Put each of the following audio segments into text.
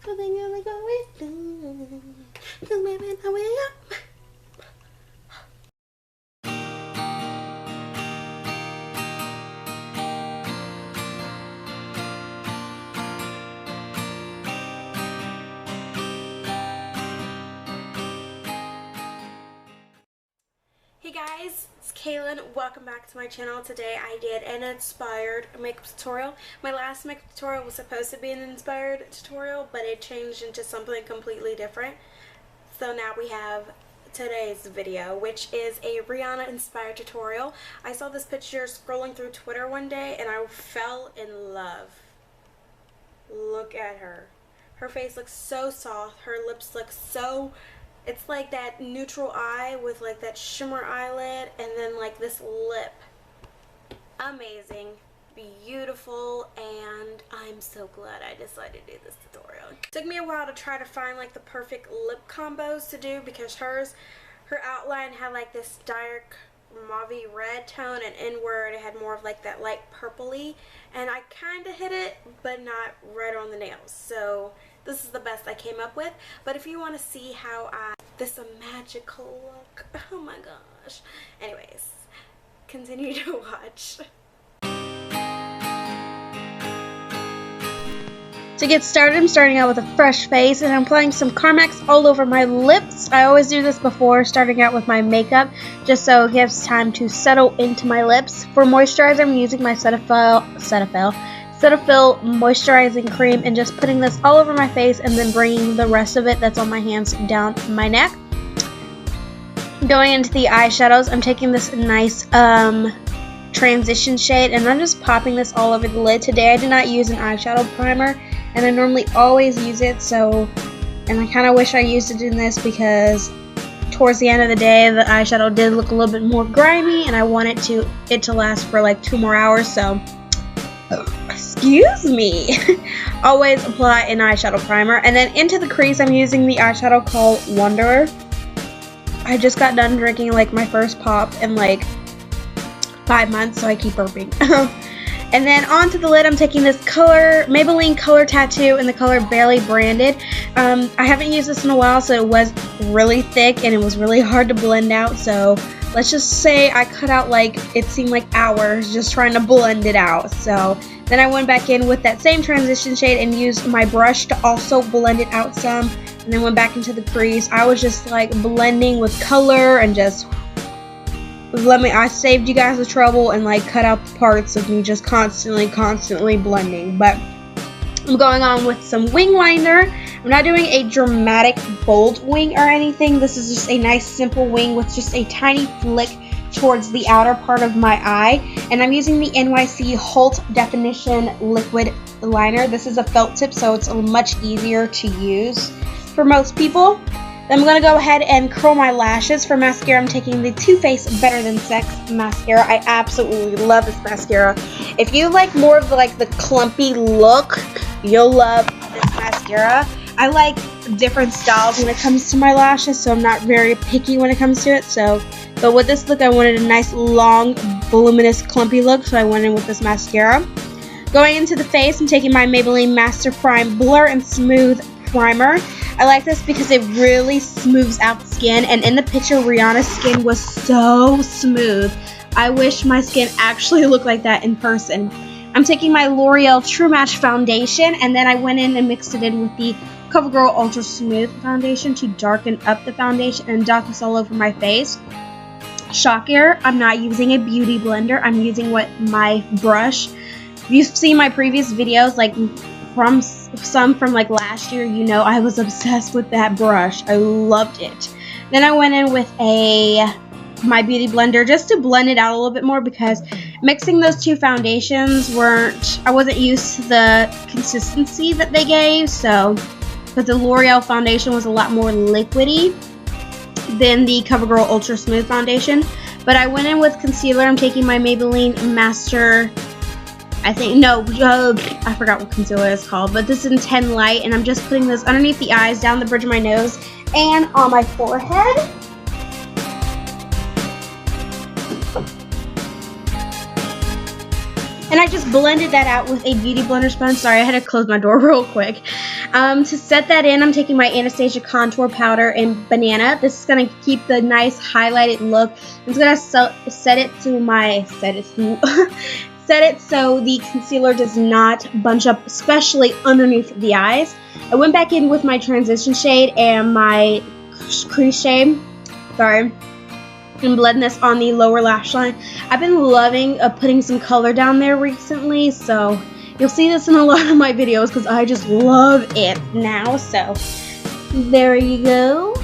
So then you're like, oh, it's done. So maybe I will. Hey guys, it's Kalin. Welcome back to my channel. Today I did an inspired makeup tutorial. My last makeup tutorial was supposed to be an inspired tutorial, but it changed into something completely different. So now we have today's video, which is a Rihanna inspired tutorial. I saw this picture scrolling through Twitter one day and I fell in love. Look at her. Her face looks so soft. Her lips look so... It's like that neutral eye with like that shimmer eyelid and then like this lip. Amazing, beautiful, and I'm so glad I decided to do this tutorial. It took me a while to try to find like the perfect lip combos to do because her outline had like this dark mauve red tone and inward it had more of like that light purpley, and I kind of hit it but not right on the nails. So this is the best I came up with. But if you want to see how this a magical look, oh my gosh. Anyways, continue to watch. To get started, I'm starting out with a fresh face and I'm applying some Carmex all over my lips. I always do this before starting out with my makeup, just so it gives time to settle into my lips. For moisturizer, I'm using my Cetaphil moisturizing cream and just putting this all over my face and then bringing the rest of it that's on my hands down my neck. Going into the eyeshadows, I'm taking this nice transition shade and I'm just popping this all over the lid. Today I did not use an eyeshadow primer and I normally always use it, and I kind of wish I used it in this because towards the end of the day the eyeshadow did look a little bit more grimy and I wanted it to last for like 2 more hours, so excuse me. Always apply an eyeshadow primer. And then into the crease I'm using the eyeshadow called Wanderer. I just got done drinking like my first pop in like 5 months, so I keep burping. And then onto the lid I'm taking this Maybelline Color Tattoo in the color Barely Branded. I haven't used this in a while, so it was really thick and it was really hard to blend out, so let's just say I cut out like, it seemed like hours just trying to blend it out. So then I went back in with that same transition shade and used my brush to also blend it out some, and then went back into the crease. I was just like blending with color and just I saved you guys the trouble and like cut out the parts of me just constantly blending. But I'm going on with some wing liner. I'm not doing a dramatic bold wing or anything. This is just a nice simple wing with just a tiny flick towards the outer part of my eye. And I'm using the NYC Haute Definition liquid liner. This is a felt tip, so it's much easier to use for most people. Then I'm going to go ahead and curl my lashes. For mascara, I'm taking the Too Faced Better Than Sex mascara. I absolutely love this mascara. If you like more of the clumpy look, you'll love this mascara. I like different styles when it comes to my lashes, so I'm not very picky when it comes to it. But with this look, I wanted a nice, long, voluminous, clumpy look, so I went in with this mascara. Going into the face, I'm taking my Maybelline Master Prime Blur and Smooth Primer. I like this because it really smooths out the skin, and in the picture, Rihanna's skin was so smooth. I wish my skin actually looked like that in person. I'm taking my L'Oreal True Match Foundation, and then I went in and mixed it in with the Covergirl Ultra Smooth Foundation to darken up the foundation and dot this all over my face. Shocker, I'm not using a beauty blender. I'm using my brush. If you've seen my previous videos, like from like last year, you know I was obsessed with that brush. I loved it. Then I went in with my beauty blender just to blend it out a little bit more because mixing those two foundations I wasn't used to the consistency that they gave, so but the L'Oreal foundation was a lot more liquidy than the CoverGirl Ultra Smooth Foundation. But I went in with concealer. I'm taking my Maybelline Master, I forgot what concealer it's called, but this is 10 Light, and I'm just putting this underneath the eyes, down the bridge of my nose, and on my forehead. And I just blended that out with a beauty blender sponge. Sorry, I had to close my door real quick. To set that in, I'm taking my Anastasia Contour Powder in Banana. This is going to keep the nice highlighted look. I'm going to set it so the concealer does not bunch up, especially underneath the eyes. I went back in with my transition shade and my crease shade. Sorry. And blend this on the lower lash line. I've been loving putting some color down there recently, so you'll see this in a lot of my videos because I just love it now. So there you go.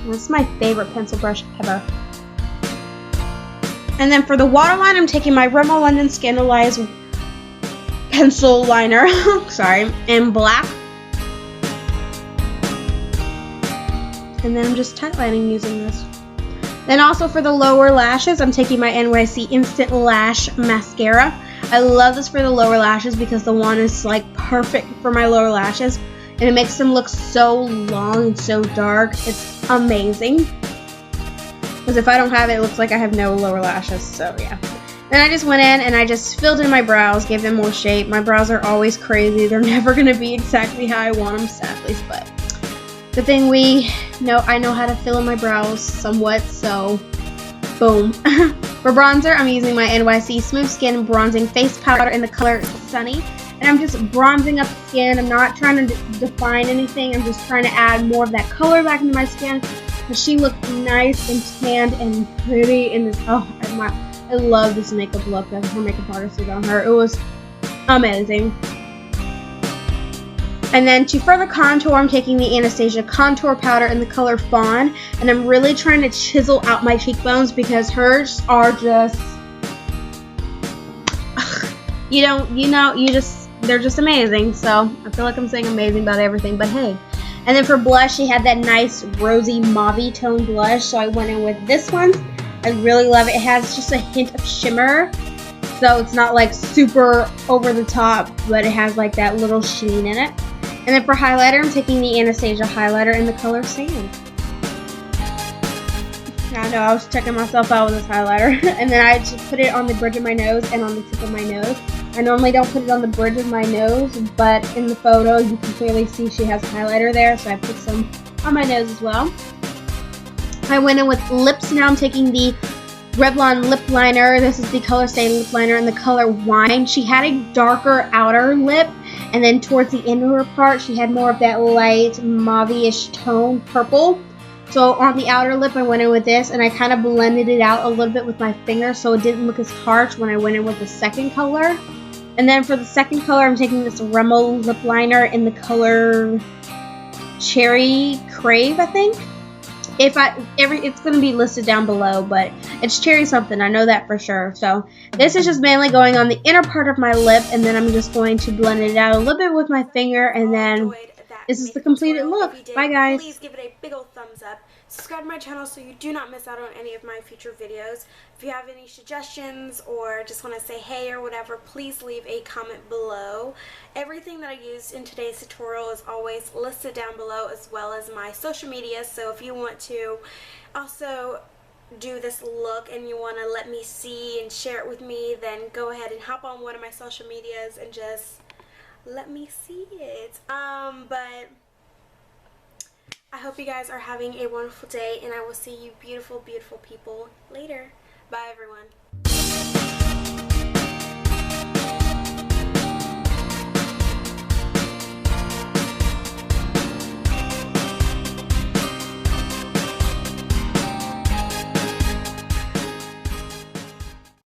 That's my favorite pencil brush ever. And then for the waterline, I'm taking my Rimmel London Scandaleyes pencil liner, sorry, in black. And then I'm just tightlining using this. Then also for the lower lashes, I'm taking my NYC Instant Lash Mascara. I love this for the lower lashes because the wand is like perfect for my lower lashes. And it makes them look so long and so dark. It's amazing. Because if I don't have it, it looks like I have no lower lashes. So yeah. Then I just went in and I just filled in my brows, gave them more shape. My brows are always crazy. They're never going to be exactly how I want them, sadly. But the thing I know how to fill in my brows somewhat, so boom. For bronzer, I'm using my NYC Smooth Skin Bronzing Face Powder in the color Sunny. And I'm just bronzing up the skin. I'm not trying to define anything. I'm just trying to add more of that color back into my skin. Because she looked nice and tanned and pretty in this. Oh, I love this makeup look that her makeup artist did on her. It was amazing. And then to further contour, I'm taking the Anastasia Contour Powder in the color Fawn. And I'm really trying to chisel out my cheekbones because hers are just, they're just amazing. So I feel like I'm saying amazing about everything, but hey. And then for blush, she had that nice rosy mauve tone blush. So I went in with this one. I really love it. It has just a hint of shimmer. So it's not like super over the top, but it has like that little sheen in it. And then for highlighter, I'm taking the Anastasia highlighter in the color Sand. I know, I was checking myself out with this highlighter. And then I just put it on the bridge of my nose and on the tip of my nose. I normally don't put it on the bridge of my nose, but in the photo, you can clearly see she has highlighter there, so I put some on my nose as well. I went in with lips. Now I'm taking the Revlon lip liner. This is the ColorStay lip liner in the color Wine. She had a darker outer lip, and then towards the inner part, she had more of that light mauve-ish tone, purple. So on the outer lip, I went in with this, and I kind of blended it out a little bit with my finger, so it didn't look as harsh when I went in with the second color. And then for the second color, I'm taking this Rimmel lip liner in the color Cherry Crave, I think. It's going to be listed down below, but it's cherry something. I know that for sure. So this is just mainly going on the inner part of my lip, and then I'm just going to blend it out a little bit with my finger, and then this is the completed look. Bye, guys. Please give it a big old thumbs up. Subscribe to my channel so you do not miss out on any of my future videos. If you have any suggestions or just want to say hey or whatever, please leave a comment below. Everything that I used in today's tutorial is always listed down below, as well as my social media. So if you want to also do this look and you want to let me see and share it with me, then go ahead and hop on one of my social medias and just let me see it. But I hope you guys are having a wonderful day, and I will see you beautiful, beautiful people later. Bye, everyone.